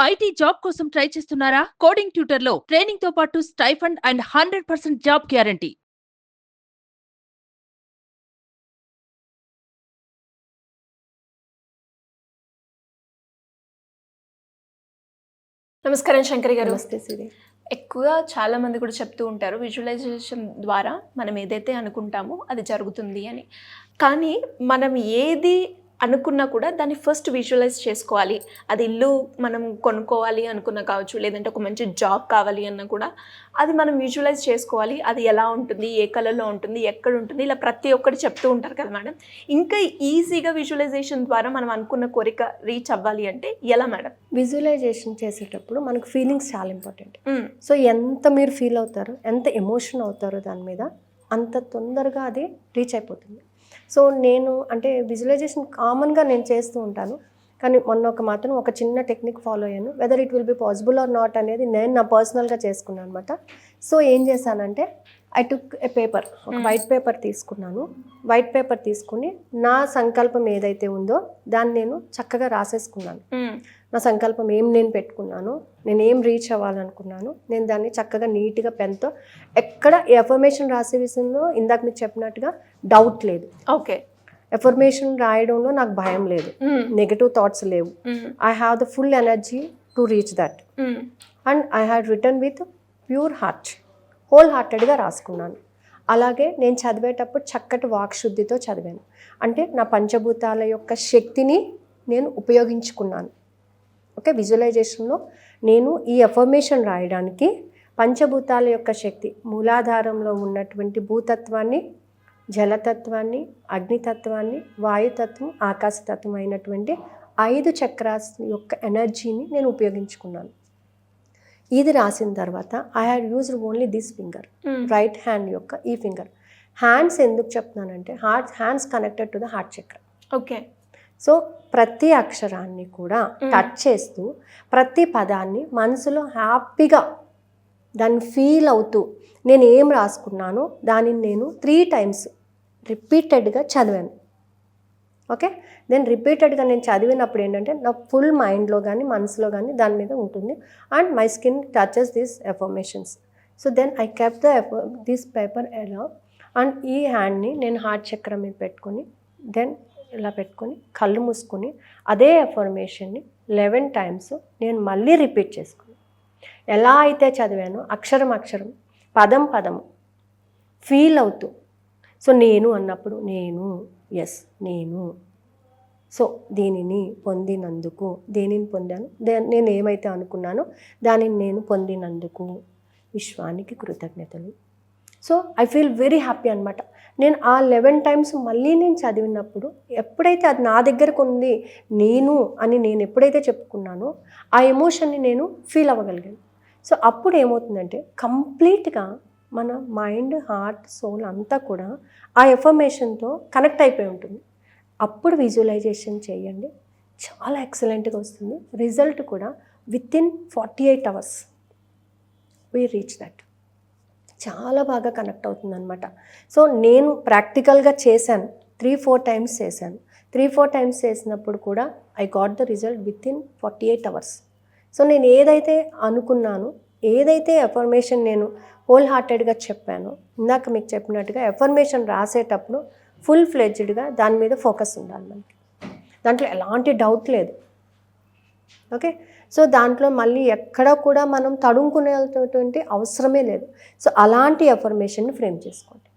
IT job కోసం try చేస్తున్నారా? Coding ట్యూటర్లో training తో పాటు స్టైఫండ్ అండ్ 100% జాబ్ గ్యారంటీ. నమస్కారం శంకరి గారు. నమస్తే సిరి. ఎక్కువగా చాలా మంది కూడా చెప్తూ ఉంటారు విజువలైజేషన్ ద్వారా మనం ఏదైతే అనుకుంటామో అది జరుగుతుంది అని. కానీ మనం ఏది అనుకున్నా కూడా దాన్ని ఫస్ట్ విజువలైజ్ చేసుకోవాలి. అది ఇల్లు మనం కొనుక్కోవాలి అనుకున్నా కావచ్చు, లేదంటే ఒక మంచి జాబ్ కావాలి అన్నా కూడా అది మనం విజువలైజ్ చేసుకోవాలి. అది ఎలా ఉంటుంది, ఏ కలర్లో ఉంటుంది, ఎక్కడ ఉంటుంది, ఇలా ప్రతి ఒక్కటి చెప్తూ ఉంటారు కదా మేడం. ఇంకా ఈజీగా విజువలైజేషన్ ద్వారా మనం అనుకున్న కోరిక రీచ్ అవ్వాలి అంటే ఎలా మేడం? విజువలైజేషన్ చేసేటప్పుడు మనకు ఫీలింగ్స్ చాలా ఇంపార్టెంట్. సో ఎంత మీరు ఫీల్ అవుతారో, ఎంత ఎమోషన్ అవుతారో దాని మీద, అంత తొందరగా అది రీచ్ అయిపోతుంది. సో నేను అంటే విజువలైజేషన్ కామన్గా నేను చేస్తూ ఉంటాను, కానీ మొన్న ఒక చిన్న టెక్నిక్ ఫాలో అయ్యాను. Whether it will be possible are not అనేది నేను నా పర్సనల్గా చేసుకున్నాను అనమాట. సో ఏం చేశానంటే ఐ టుక్ ఏ పేపర్, ఒక వైట్ పేపర్ తీసుకున్నాను. వైట్ పేపర్ తీసుకుని నా సంకల్పం ఏదైతే ఉందో దాన్ని నేను చక్కగా రాసేసుకున్నాను. నా సంకల్పం నేను పెట్టుకున్నాను, నేను ఏం రీచ్ అవ్వాలనుకున్నాను, నేను దాన్ని చక్కగా నీట్గా పెన్తో ఎక్కడ ఎఫర్మేషన్ రాసే విషయంలో ఇందాక మీకు చెప్పినట్టుగా డౌట్ లేదు. ఓకే, ఎఫర్మేషన్ రాయడంలో నాకు భయం లేదు, నెగటివ్ థాట్స్ లేవు. I have the full energy to reach that and I had return with pure heart, whole హార్టెడ్గా రాసుకున్నాను. అలాగే నేను చదివేటప్పుడు చక్కటి వాక్శుద్ధితో చదివాను. అంటే నా పంచభూతాల యొక్క శక్తిని నేను ఉపయోగించుకున్నాను. ఓకే, విజువలైజేషన్లో నేను ఈ ఎఫర్మేషన్ రాయడానికి పంచభూతాల యొక్క శక్తి, మూలాధారంలో ఉన్నటువంటి భూతత్వాన్ని, జలతత్వాన్ని, అగ్నితత్వాన్ని, వాయుతత్వం, ఆకాశతత్వం అయినటువంటి 5 చక్రాస్ యొక్క ఎనర్జీని నేను ఉపయోగించుకున్నాను. ఇది రాసిన తర్వాత I had used only this finger, right hand యొక్క ఈ ఫింగర్. హ్యాండ్స్ ఎందుకు చెప్తున్నానంటే hands connected to the heart చక్ర. ఓకే, సో ప్రతి అక్షరాన్ని కూడా టచ్ చేస్తూ ప్రతి పదాన్ని మనసులో హ్యాపీగా దాన్ని ఫీల్ అవుతూ నేను ఏం రాసుకున్నానో దానిని నేను 3 times రిపీటెడ్గా చదివాను. ఓకే, దెన్ రిపీటెడ్గా నేను చదివినప్పుడు ఏంటంటే నా ఫుల్ మైండ్లో కానీ మనసులో కానీ దాని మీద ఉంటుంది. And my skin touches these affirmations. So then I kept this paper ఎలా, అండ్ ఈ హ్యాండ్ని నేను హార్ట్ చక్రం మీద పెట్టుకొని, దెన్ ఇలా పెట్టుకొని కళ్ళు మూసుకొని అదే ఎఫర్మేషన్ని 11 times నేను మళ్ళీ రిపీట్ చేసుకుని ఎలా అయితే చదివానో అక్షరం అక్షరం, పదం పదము ఫీల్ అవుతూ, సో నేను అన్నప్పుడు నేను, ఎస్ నేను, సో దీనిని పొందినందుకు, దేనిని పొందాను, నేను ఏమైతే అనుకున్నానో దానిని నేను పొందినందుకు విశ్వానికి కృతజ్ఞతలు. So I feel very happy అనమాట. నేను ఆ 11 times మళ్ళీ నేను చదివినప్పుడు ఎప్పుడైతే అది నా దగ్గరకు ఉంది, నేను అని నేను ఎప్పుడైతే చెప్పుకున్నానో ఆ ఎమోషన్ని నేను ఫీల్ అవ్వగలిగాను. సో అప్పుడు ఏమవుతుందంటే కంప్లీట్గా మన మైండ్, హార్ట్, సోల్ అంతా కూడా ఆ ఎఫర్మేషన్తో కనెక్ట్ అయిపోయి ఉంటుంది. అప్పుడు విజువలైజేషన్ చేయండి, చాలా ఎక్సలెంట్గా వస్తుంది. రిజల్ట్ కూడా within 48 hours we reach that. చాలా బాగా కనెక్ట్ అవుతుంది అనమాట. సో నేను ప్రాక్టికల్గా చేశాను, 3-4 times చేశాను. 3-4 times చేసినప్పుడు కూడా I got the result within 48 hours. So నేను ఏదైతే అనుకున్నానో, ఏదైతే ఎఫర్మేషన్ నేను హోల్ హార్టెడ్గా చెప్పానో, ఇందాక మీకు చెప్పినట్టుగా ఎఫర్మేషన్ రాసేటప్పుడు ఫుల్ ఫ్లెడ్జ్డ్గా దాని మీద ఫోకస్ ఉండాలి మనకి. దాంట్లో ఎలాంటి డౌట్ లేదు. ఓకే, సో దాంట్లో మళ్ళీ ఎక్కడ కూడా మనం తడుముకునేటువంటి అవసరమే లేదు. సో అలాంటి ఎఫర్మేషన్ని ఫ్రేమ్ చేసుకోండి.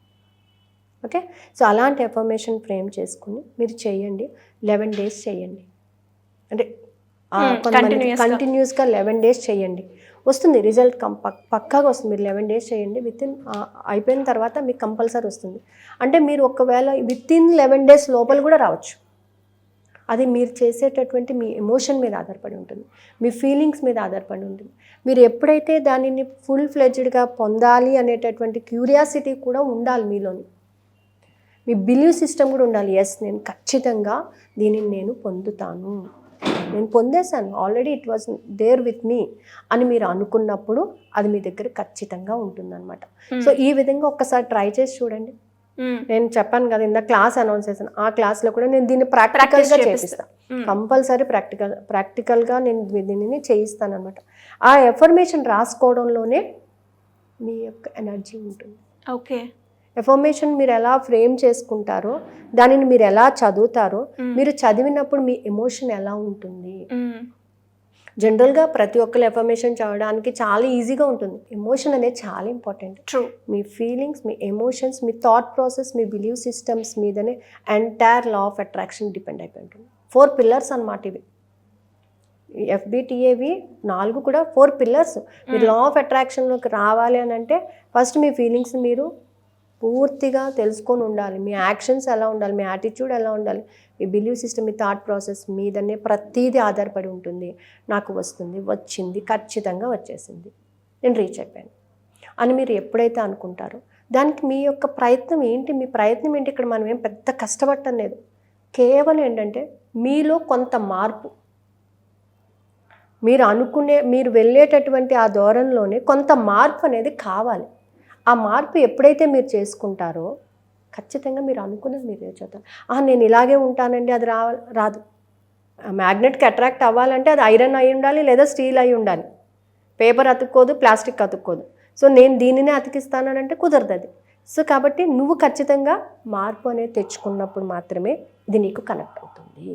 ఓకే, సో అలాంటి ఎఫర్మేషన్ ఫ్రేమ్ చేసుకుని మీరు చేయండి. 11 days చేయండి. అంటే కంటిన్యూస్గా 11 days చేయండి, వస్తుంది రిజల్ట్. పక్కాగా వస్తుంది. మీరు 11 days చేయండి, వితిన్ అయిపోయిన తర్వాత మీకు కంపల్సరీ వస్తుంది. అంటే మీరు ఒకవేళ వితిన్ 11 days లోపల కూడా రావచ్చు. అది మీరు చేసేటటువంటి మీ ఎమోషన్ మీద ఆధారపడి ఉంటుంది, మీ ఫీలింగ్స్ మీద ఆధారపడి ఉంటుంది. మీరు ఎప్పుడైతే దానిని ఫుల్ ఫ్లెడ్జ్డ్గా పొందాలి అనేటటువంటి క్యూరియాసిటీ కూడా ఉండాలి మీలోని, మీ బిలీవ్ సిస్టమ్ కూడా ఉండాలి. ఎస్, నేను ఖచ్చితంగా దీనిని నేను పొందుతాను, నేను పొందేశాను, already it was there with me అని మీరు అనుకున్నప్పుడు అది మీ దగ్గర ఖచ్చితంగా ఉంటుందన్నమాట. సో ఈ విధంగా ఒక్కసారి ట్రై చేసి చూడండి. నేను చెప్పాను కదా ఇందా క్లాస్ అనౌన్స్ చేశాను, ఆ క్లాస్లో కూడా నేను దీన్ని ప్రాక్టికల్గా చేపిస్తాను. కంపల్సరీ ప్రాక్టికల్గా నేను దీనిని చేయిస్తాను అనమాట. ఆ ఎఫర్మేషన్ రాసుకోవడంలోనే మీ యొక్క ఎనర్జీ ఉంటుంది. ఓకే. ఎఫర్మేషన్ మీరు ఎలా ఫ్రేమ్ చేసుకుంటారో, దానిని మీరు ఎలా చదువుతారో, మీరు చదివినప్పుడు మీ ఎమోషన్ ఎలా ఉంటుంది. జనరల్గా ప్రతి ఒక్కరు ఎఫర్మేషన్ చదవడానికి చాలా ఈజీగా ఉంటుంది. ఎమోషన్ అనేది చాలా ఇంపార్టెంట్. ట్రూ. మీ ఫీలింగ్స్, మీ ఎమోషన్స్, మీ థాట్ ప్రాసెస్, మీ బిలీవ్ సిస్టమ్స్ మీదనే entire law of attraction depend అయిపోయి ఉంటుంది. 4 పిల్లర్స్ అన్నమాట ఇవి. FBTAవి 4 కూడా 4 పిల్లర్స్. మీరు లా ఆఫ్ అట్రాక్షన్లోకి రావాలి అని అంటే ఫస్ట్ మీ ఫీలింగ్స్ మీరు పూర్తిగా తెలుసుకొని ఉండాలి. మీ యాక్షన్స్ ఎలా ఉండాలి, మీ యాటిట్యూడ్ ఎలా ఉండాలి, మీ బిలీవ్ సిస్టమ్, మీ థాట్ ప్రాసెస్ మీదనే ప్రతిదీ ఆధారపడి ఉంటుంది. నాకు వస్తుంది, వచ్చింది, ఖచ్చితంగా వచ్చేసింది, నేను రీచ్ అయిపోయాను అని మీరు ఎప్పుడైతే అనుకుంటారో దానికి మీ యొక్క ప్రయత్నం ఏంటి, మీ ప్రయత్నం ఏంటి, ఇక్కడ మనం ఏం పెద్ద కష్టపడటం లేదు. కేవలం ఏంటంటే మీలో కొంత మార్పు, మీరు అనుకునే, మీరు వెళ్ళేటటువంటి ఆ ధోరణిలోనే కొంత మార్పు అనేది కావాలి. ఆ మార్పు ఎప్పుడైతే మీరు చేసుకుంటారో ఖచ్చితంగా మీరు అనుకున్నది మీరు చేస్తారు. నేను ఇలాగే ఉంటానండి, అది రాదు. మ్యాగ్నెట్కి అట్రాక్ట్ అవ్వాలంటే అది ఐరన్ అయి ఉండాలి లేదా స్టీల్ అయి ఉండాలి. పేపర్ అతుక్కోదు, ప్లాస్టిక్ అతుక్కోదు. సో నేను దీనినే అతికిస్తానంటే కుదరదు అది. సో కాబట్టి నువ్వు ఖచ్చితంగా మార్పు అనేది తెచ్చుకున్నప్పుడు మాత్రమే ఇది నీకు కనెక్ట్ అవుతుంది.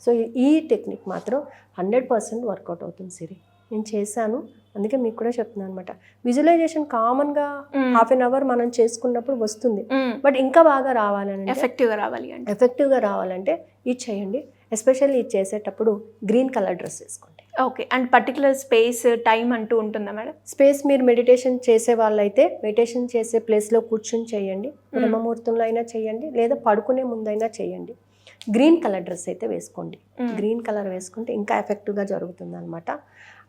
సో ఈ టెక్నిక్ మాత్రం 100% వర్కౌట్ అవుతుంది సిరి. నేను చేశాను, అందుకే మీకు కూడా చెప్తున్నాను అనమాట. విజువలైజేషన్ కామన్గా హాఫ్ అన్ అవర్ మనం చేసుకున్నప్పుడు వస్తుంది. బట్ ఇంకా బాగా రావాలని, ఎఫెక్టివ్గా రావాలంటే ఇది చేయండి. ఎస్పెషల్లీ ఇది చేసేటప్పుడు గ్రీన్ కలర్ డ్రెస్ వేసుకోండి. Okay. And particular space, time అంటూ ఉంటుందా మేడం? స్పేస్ మీరు మెడిటేషన్ చేసే వాళ్ళైతే మెడిటేషన్ చేసే ప్లేస్లో కూర్చొని చేయండి, బ్రహ్మముహూర్తంలో అయినా చేయండి, లేదా పడుకునే ముందైనా చేయండి. గ్రీన్ కలర్ డ్రెస్ అయితే వేసుకోండి. గ్రీన్ కలర్ వేసుకుంటే ఇంకా ఎఫెక్టివ్గా జరుగుతుంది అనమాట.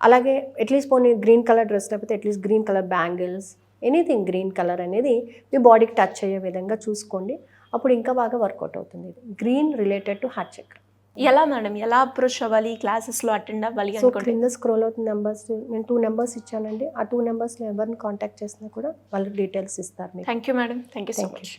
అలాగే అట్లీస్ట్ పోనీ గ్రీన్ కలర్ డ్రెస్ లేకపోతే at least green colour bangles, anything green colour అనేది మీ బాడీకి టచ్ అయ్యే విధంగా చూసుకోండి. అప్పుడు ఇంకా బాగా వర్కౌట్ అవుతుంది. గ్రీన్ రిలేటెడ్ టు హార్ట్ చక్ర. ఎలా మేడం, ఎలా అప్రోచ్ అవ్వాలి, క్లాసెస్లో అటెండ్ అవ్వాలి? సో క్రింద స్క్రోల్ అవుతుంది నెంబర్స్. నేను 2 నెంబర్స్ ఇచ్చానండి. ఆ 2 నెంబర్స్లో ఎవరిని కాంటాక్ట్ చేసినా కూడా వాళ్ళు డీటెయిల్స్ ఇస్తారు. Thank you madam. Thank you so much.